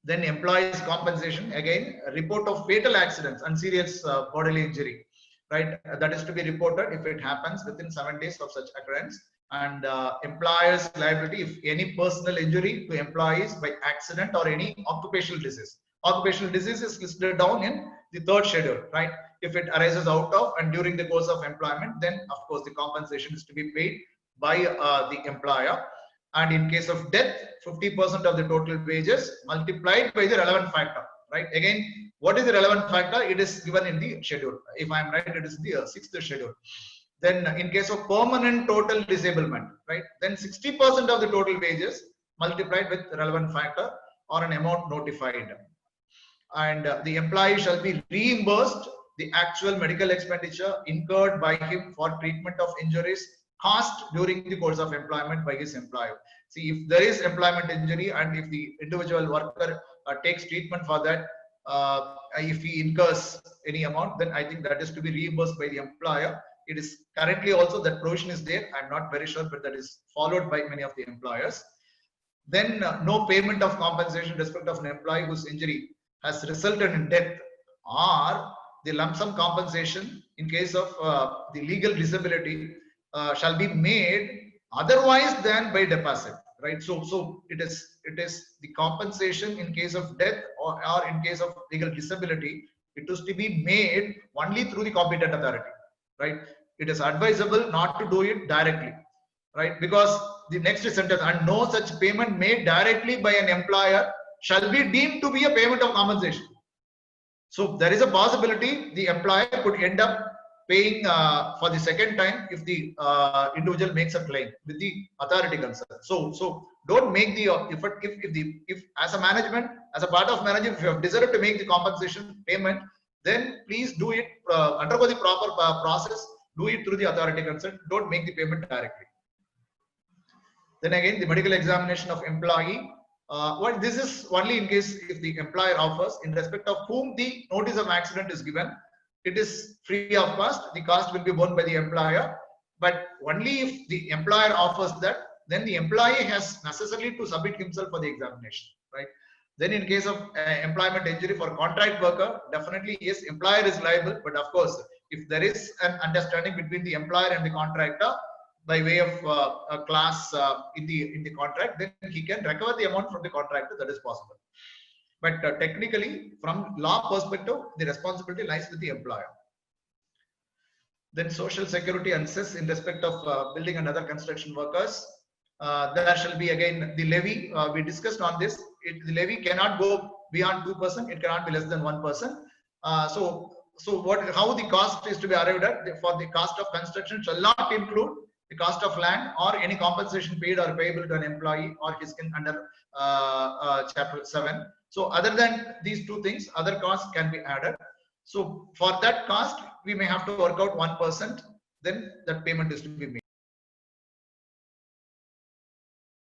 Then employees compensation, again, a report of fatal accidents and serious bodily injury, right? That is to be reported if it happens within 7 days of such occurrence. And employers liability if any personal injury to employees by accident or any occupational disease. Occupational disease is listed down in the 3rd schedule, right? If it arises out of and during the course of employment, then of course the compensation is to be paid by the employer. And in case of death, 50% of the total wages multiplied by the relevant factor, right? Again, what is the relevant factor? It is given in the schedule. If I am right, it is the 6th schedule. Then in case of permanent total disablement, right, then 60% of the total wages multiplied with relevant factor or an amount notified. And the employee shall be reimbursed the actual medical expenditure incurred by him for treatment of injuries caused during the course of employment by his employer. See, if there is employment injury and if the individual worker takes treatment for that, if he incurs any amount, then I think that is to be reimbursed by the employer. It is currently also that provision is there. I'm not very sure, but that is followed by many of the employers. Then no payment of compensation in respect of an employee whose injury has resulted in death, or the lump sum compensation in case of the legal disability shall be made otherwise than by deposit, right? So it is the compensation in case of death or in case of legal disability. It is to be made only through the competent authority, right? It is advisable not to do it directly, right? Because the next sentence, and no such payment made directly by an employer shall be deemed to be a payment of compensation. So there is a possibility the employer could end up paying for the second time if the individual makes a claim with the authority concerned. So don't make the if as a management, as a part of management, if you have decided to make the compensation payment, then please do it, undergo the proper process, do it through the authority concerned. Don't make the payment directly. Then again, the medical examination of employee. Well, this is only in case if the employer offers, in respect of whom the notice of accident is given, it is free of cost. The cost will be borne by the employer, but only if the employer offers that, then the employee has necessarily to submit himself for the examination, right? Then in case of employment injury for contract worker, definitely yes, employer is liable, but of course, if there is an understanding between the employer and the contractor by way of a clause in the contract, then he can recover the amount from the contractor. That is possible. But technically, from law perspective, the responsibility lies with the employer. Then social security and cess in respect of building and other construction workers. There shall be again the levy. We discussed on this. The levy cannot go beyond 2%. It cannot be less than 1%. How the cost is to be arrived at for the cost of construction shall not include the cost of land or any compensation paid or payable to an employee or his kin under Chapter 7. So other than these two things, other costs can be added. So for that cost, we may have to work out 1%. Then that payment is to be made.